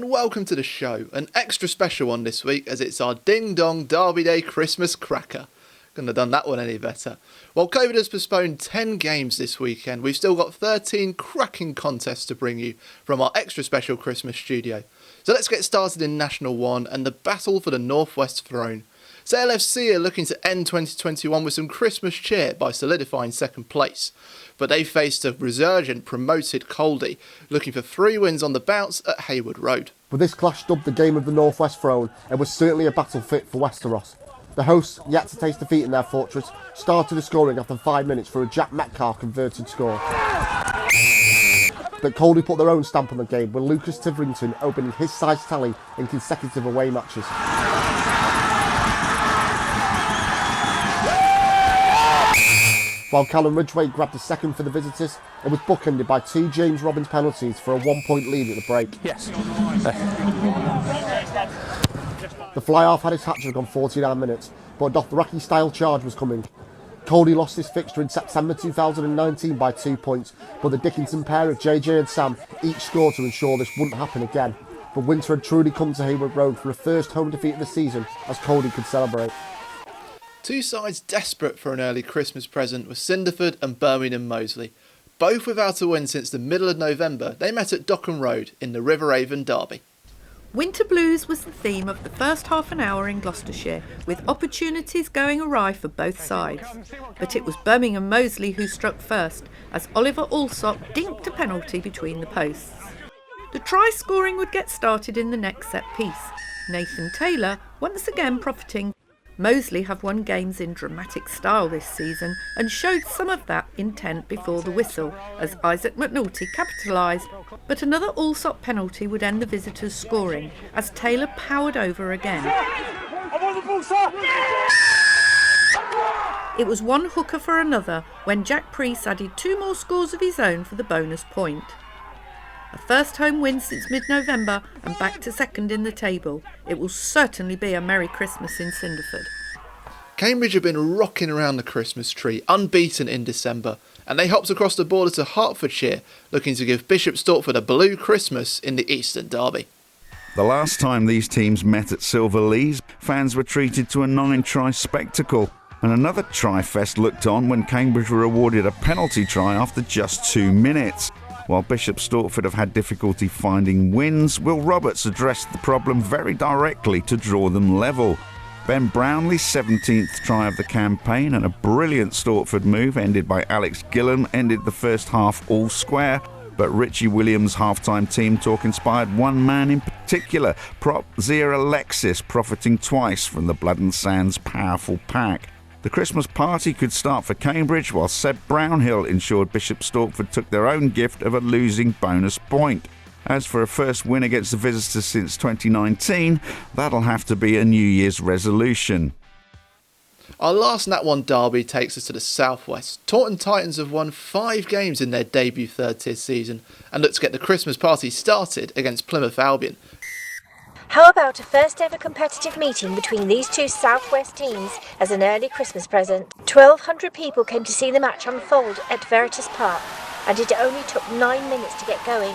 and welcome to the show. An extra special one this week as it's our Ding Dong Derby Day Christmas cracker. Couldn't have done that one any better. While COVID has postponed 10 games this weekend, we've still got 13 cracking contests to bring you from our extra special Christmas studio. So let's get started in National 1 and the battle for the Northwest throne. Sale FC are looking to end 2021 with some Christmas cheer by solidifying second place. But they faced a resurgent promoted Coldie, looking for 3 wins on the bounce at Haywood Road. With this clash dubbed the game of the Northwest throne, it was certainly a battle fit for Westeros. The hosts, yet to taste defeat in their fortress, started the scoring after 5 minutes for a Jack Metcalf converted score. But Coldie put their own stamp on the game, with Lucas Tiverington opening his side's tally in consecutive away matches. While Callum Ridgway grabbed a second for the visitors, it was bookended by 2 James Robbins penalties for a 1-point lead at the break. Yes. The fly-half had his hat-trick on 49 minutes, but a Dothraki-style charge was coming. Coldie lost his fixture in September 2019 by 2 points, but the Dickinson pair of JJ and Sam each scored to ensure this wouldn't happen again. But winter had truly come to Haywood Road for a first home defeat of the season, as Coldie could celebrate. 2 sides desperate for an early Christmas present were Cinderford and Birmingham Moseley. Both without a win since the middle of November, they met at Dockham Road in the River Avon derby. Winter blues was the theme of the first half an hour in Gloucestershire, with opportunities going awry for both sides. But it was Birmingham Moseley who struck first, as Oliver Allsop dinked a penalty between the posts. The try scoring would get started in the next set piece. Nathan Taylor once again profiting. Moseley have won games in dramatic style this season and showed some of that intent before the whistle as Isaac McNulty capitalised, but another Allsop penalty would end the visitors' scoring as Taylor powered over again. It was one hooker for another when Jack Priest added 2 more scores of his own for the bonus point. A first home win since mid-November and back to second in the table. It will certainly be a Merry Christmas in Cinderford. Cambridge have been rocking around the Christmas tree, unbeaten in December, and they hopped across the border to Hertfordshire, looking to give Bishop Stortford a blue Christmas in the Eastern Derby. The last time these teams met at Silver Lees, fans were treated to a 9-try spectacle, and another try-fest looked on when Cambridge were awarded a penalty try after just 2 minutes. While Bishop Stortford have had difficulty finding wins, Will Roberts addressed the problem very directly to draw them level. Ben Brownley's 17th try of the campaign and a brilliant Stortford move ended by Alex Gillan ended the first half all square, but Richie Williams' half-time team talk inspired one man in particular, prop Zia Alexis, profiting twice from the Blood and Sands powerful pack. The Christmas party could start for Cambridge, while Seb Brownhill ensured Bishop Stortford took their own gift of a losing bonus point. As for a first win against the visitors since 2019, that'll have to be a New Year's resolution. Our last Nat 1 derby takes us to the southwest. Taunton Titans have won 5 games in their debut third-tier season and look to get the Christmas party started against Plymouth Albion. How about a first ever competitive meeting between these 2 Southwest teams as an early Christmas present? 1,200 people came to see the match unfold at Veritas Park, and it only took 9 minutes to get going.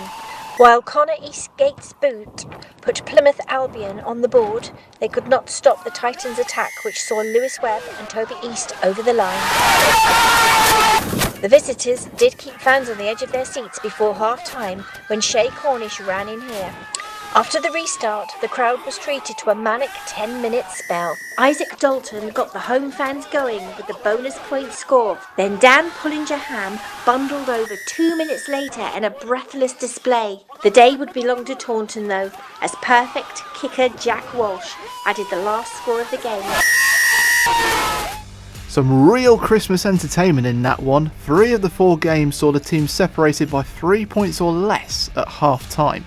While Connor Eastgate's boot put Plymouth Albion on the board, they could not stop the Titans' attack, which saw Lewis Webb and Toby East over the line. The visitors did keep fans on the edge of their seats before half-time when Shay Cornish ran in here. After the restart, the crowd was treated to a manic 10-minute spell. Isaac Dalton got the home fans going with the bonus point score. Then Dan Pullinger-Ham bundled over 2 minutes later in a breathless display. The day would belong to Taunton though, as perfect kicker Jack Walsh added the last score of the game. Some real Christmas entertainment in Nat 1. 3 of the 4 games saw the team separated by 3 points or less at half-time.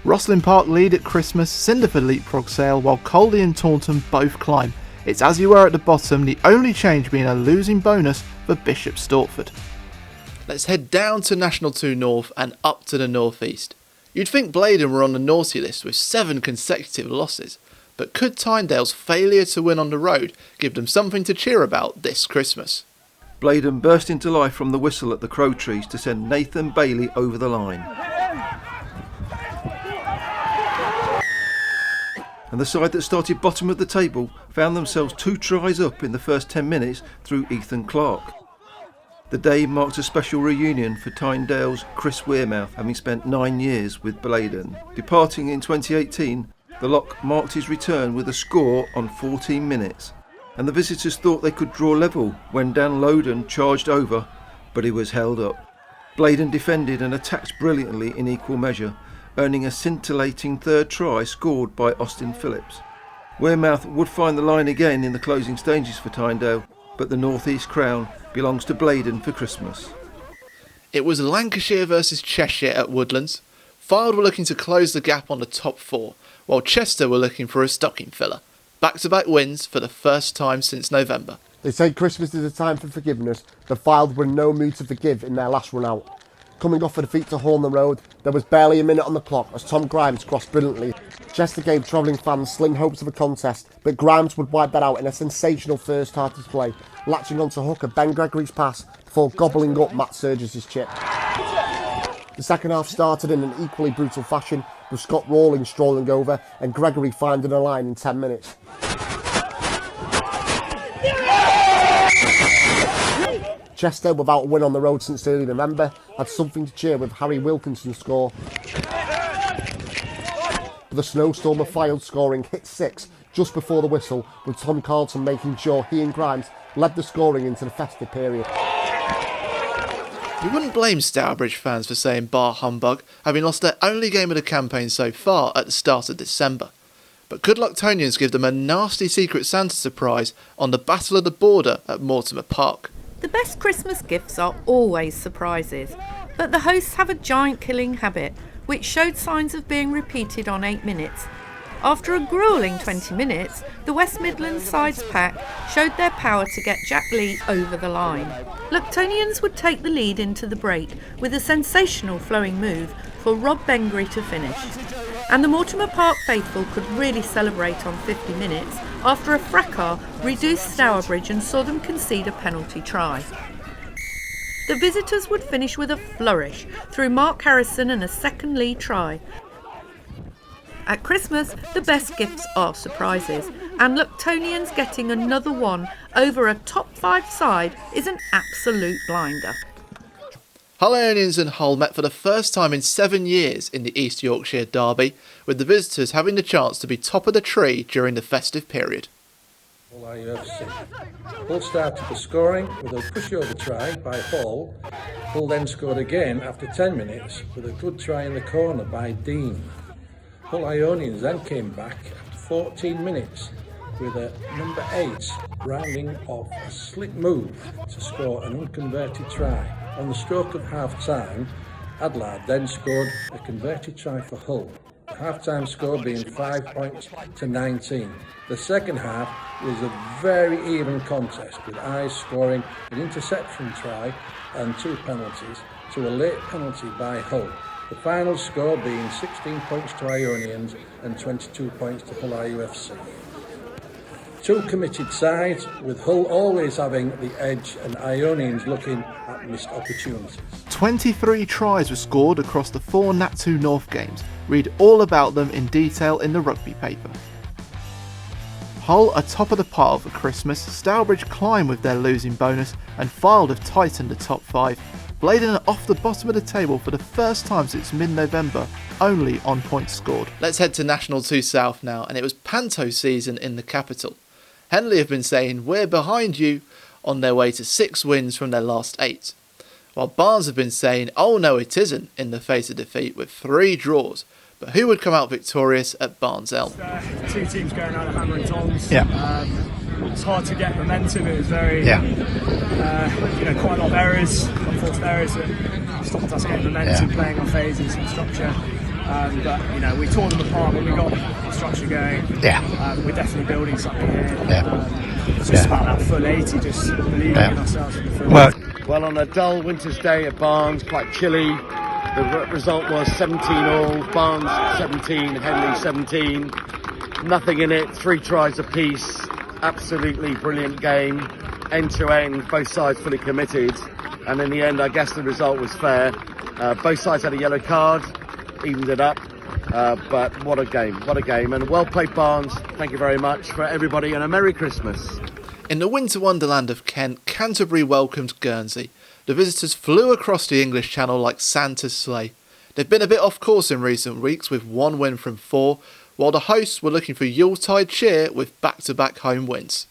Rosslyn Park lead at Christmas, Cinderford leapfrog Sale, while Coldie and Taunton both climb. It's as you were at the bottom, the only change being a losing bonus for Bishop Stortford. Let's head down to National 2 North and up to the northeast. You'd think Blaydon were on the naughty list with 7 consecutive losses, but could Tynedale's failure to win on the road give them something to cheer about this Christmas? Blaydon burst into life from the whistle at the Crow Trees to send Nathan Bailey over the line. and the side that started bottom of the table found themselves 2 tries up in the first 10 minutes through Ethan Clark. The day marked a special reunion for Tyndale's Chris Wearmouth, having spent 9 years with Blaydon. Departing in 2018, the lock marked his return with a score on 14 minutes, and the visitors thought they could draw level when Dan Loden charged over, but he was held up. Blaydon defended and attacked brilliantly in equal measure, earning a scintillating 3rd try scored by Austin Phillips. Wearmouth would find the line again in the closing stages for Tyndale, but the North East crown belongs to Blaydon for Christmas. It was Lancashire versus Cheshire at Woodlands. Fylde were looking to close the gap on the top 4, while Chester were looking for a stocking filler. Back-to-back wins for the first time since November. They say Christmas is a time for forgiveness. The Fylde were in no mood to forgive in their last run out. Coming off a defeat to Hornham Road, there was barely a minute on the clock as Tom Grimes crossed brilliantly. Chester gave travelling fans slim hopes of a contest, but Grimes would wipe that out in a sensational first half display, latching onto hooker Ben Gregory's pass before gobbling up Matt Surges' chip. The second half started in an equally brutal fashion, with Scott Rawlings strolling over and Gregory finding a line in 10 minutes. Chester, without a win on the road since early November, had something to cheer with Harry Wilkinson's score. But the snowstorm of Fylde scoring hit 6 just before the whistle, with Tom Carlton making sure he and Grimes led the scoring into the festive period. You wouldn't blame Stourbridge fans for saying bar humbug, having lost their only game of the campaign so far at the start of December. But could Lucktonians give them a nasty Secret Santa surprise on the Battle of the Border at Mortimer Park? The best Christmas gifts are always surprises, but the hosts have a giant killing habit, which showed signs of being repeated on 8 minutes. After a gruelling 20 minutes, the West Midlands side's pack showed their power to get Jack Lee over the line. Lucktonians would take the lead into the break with a sensational flowing move for Rob Bengry to finish. And the Mortimer Park faithful could really celebrate on 50 minutes after a fracas reduced Stourbridge and saw them concede a penalty try. The visitors would finish with a flourish through Mark Harrison and a second lead try. At Christmas, the best gifts are surprises, and Lucktonians getting another one over a top 5 side is an absolute blinder. Hull Ionians and Hull met for the first time in 7 years in the East Yorkshire derby, with the visitors having the chance to be top of the tree during the festive period. Hull started the scoring with a pushover try by Hall. Hull then scored again after 10 minutes with a good try in the corner by Dean. Hull Ionians then came back after 14 minutes with a number 8 rounding off a slick move to score an unconverted try. On the stroke of half-time, Adelaide then scored a converted try for Hull. The half-time score being 5 points to 19. The second half was a very even contest, with Eyes scoring an interception try and 2 penalties to a late penalty by Hull. The final score being 16 points to Ionians and 22 points to Hull IUFC. 2 committed sides, with Hull always having the edge and Ionians looking at missed opportunities. 23 tries were scored across the 4 Nat2 North games. Read all about them in detail in the rugby paper. Hull are top of the pile for Christmas, Stourbridge climb with their losing bonus, and Fylde have tightened the top 5. Blaydon are off the bottom of the table for the first time since mid-November, only on points scored. Let's head to National 2 South now, and it was Panto season in the capital. Henley have been saying, "We're behind you," on their way to 6 wins from their last 8. While Barnes have been saying, "Oh no it isn't," in the face of defeat with 3 draws. But who would come out victorious at Barnes Elm? 2 teams going out of hammer and tongs. Yeah. It's hard to get momentum. It was very, quite a lot of errors, unforced errors that stopped us getting momentum, playing on phases and structure. But we tore them apart when we got the structure going. We're definitely building something here. It's just about that full 80, just believing in ourselves in the full 80. Well, on a dull winter's day at Barnes, quite chilly, the result was 17-all, Barnes 17, Henley 17, nothing in it, 3 tries apiece, absolutely brilliant game, end to end, both sides fully committed, and in the end I guess the result was fair. Both sides had a yellow card, evened it up, But what a game, and well played, Barnes. Thank you very much for everybody, and a Merry Christmas. In the winter wonderland of Kent, Canterbury welcomed Guernsey. The visitors flew across the English Channel like Santa's sleigh. They've been a bit off course in recent weeks with 1 win from 4, while the hosts were looking for Yuletide cheer with back-to-back home wins.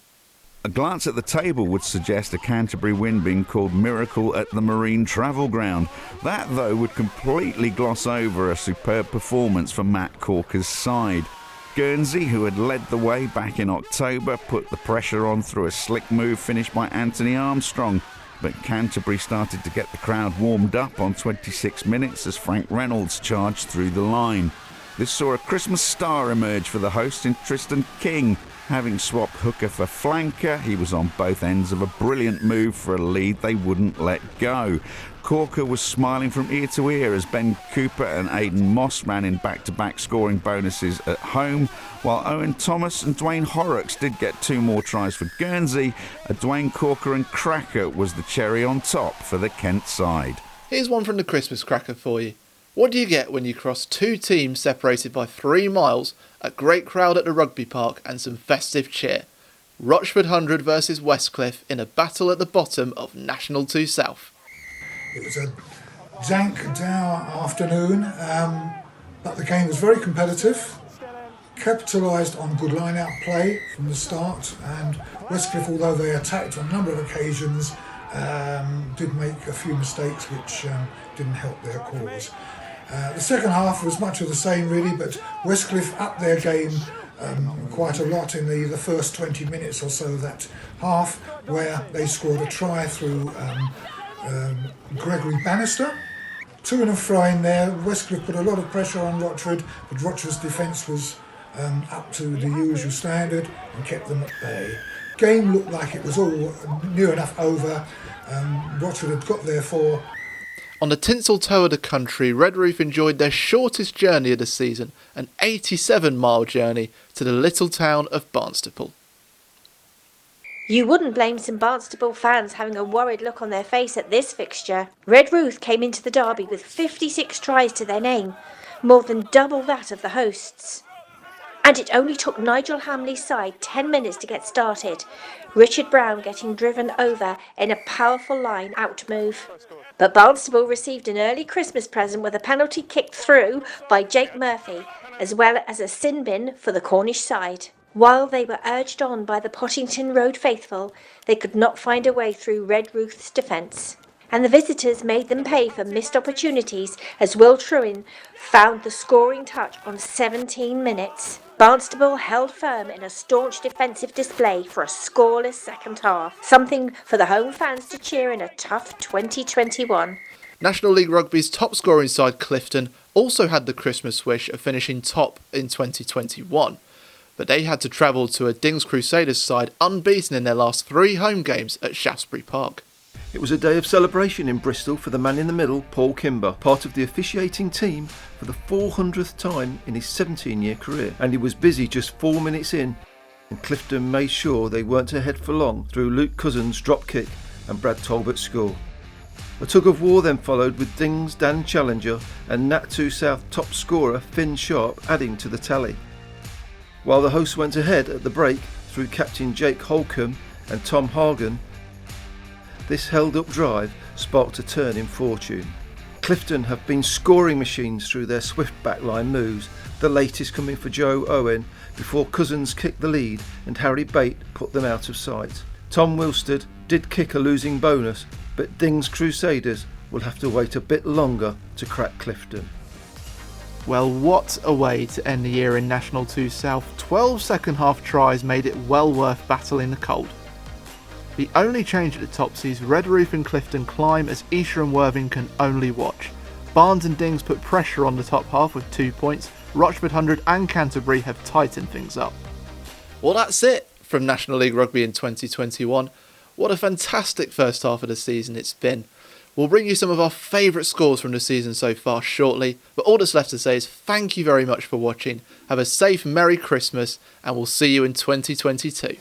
A glance at the table would suggest a Canterbury win being called miracle at the Marine Travel Ground. That, though, would completely gloss over a superb performance for Matt Corker's side. Guernsey, who had led the way back in October, put the pressure on through a slick move finished by Anthony Armstrong. But Canterbury started to get the crowd warmed up on 26 minutes as Frank Reynolds charged through the line. This saw a Christmas star emerge for the host in Tristan King. Having swapped hooker for flanker, he was on both ends of a brilliant move for a lead they wouldn't let go. Corker was smiling from ear to ear as Ben Cooper and Aidan Moss ran in back-to-back scoring bonuses at home, while Owen Thomas and Dwayne Horrocks did get 2 more tries for Guernsey. A Dwayne Corker and cracker was the cherry on top for the Kent side. Here's one from the Christmas cracker for you. What do you get when you cross 2 teams separated by 3 miles, a great crowd at the rugby park and some festive cheer? Rochford 100 versus Westcliff in a battle at the bottom of National 2 South. It was a dank, dour afternoon, but the game was very competitive, capitalised on good line-out play from the start, and Westcliff, although they attacked on a number of occasions, did make a few mistakes which didn't help their cause. The second half was much of the same really, but Westcliff upped their game quite a lot in the first 20 minutes or so of that half, where they scored a try through Gregory Bannister. To and fro in there. Westcliff put a lot of pressure on Rochford, but Rochford's defence was up to the usual standard and kept them at bay. Game looked like it was all near enough over. Rochford had got there for. On the tinsel toe of the country, Redruth enjoyed their shortest journey of the season, an 87-mile journey to the little town of Barnstaple. You wouldn't blame some Barnstaple fans having a worried look on their face at this fixture. Redruth came into the derby with 56 tries to their name, more than double that of the hosts. And it only took Nigel Hamley's side 10 minutes to get started, Richard Brown getting driven over in a powerful line-out move. But Barnstaple received an early Christmas present with a penalty kicked through by Jake Murphy, as well as a sin bin for the Cornish side. While they were urged on by the Pottington Road faithful, they could not find a way through Redruth's defence. And the visitors made them pay for missed opportunities as Will Trewin found the scoring touch on 17 minutes. Barnstaple held firm in a staunch defensive display for a scoreless second half, something for the home fans to cheer in a tough 2021. National League Rugby's top scoring side Clifton also had the Christmas wish of finishing top in 2021, but they had to travel to a Dings Crusaders side unbeaten in their last 3 home games at Shaftesbury Park. It was a day of celebration in Bristol for the man in the middle, Paul Kimber, part of the officiating team for the 400th time in his 17-year career. And he was busy just 4 minutes in, and Clifton made sure they weren't ahead for long through Luke Cousins' drop kick and Brad Talbot's score. A tug of war then followed with Dings' Dan Challenger and Nat 2 South top scorer Finn Sharp adding to the tally. While the hosts went ahead at the break through captain Jake Holcomb and Tom Hagen, this held-up drive sparked a turn in fortune. Clifton have been scoring machines through their swift backline moves, the latest coming for Joe Owen before Cousins kicked the lead and Harry Bate put them out of sight. Tom Wilstead did kick a losing bonus, but Dings Crusaders will have to wait a bit longer to crack Clifton. Well, what a way to end the year in National 2 South. 12 second half tries made it well worth battling the cold. The only change at the top sees Redruth and Clifton climb as Esher and Worthing can only watch. Barnes and Dings put pressure on the top half with 2 points. Rochford 100 and Canterbury have tightened things up. Well, that's it from National League Rugby in 2021. What a fantastic first half of the season it's been. We'll bring you some of our favourite scores from the season so far shortly, but all that's left to say is thank you very much for watching, have a safe Merry Christmas, and we'll see you in 2022.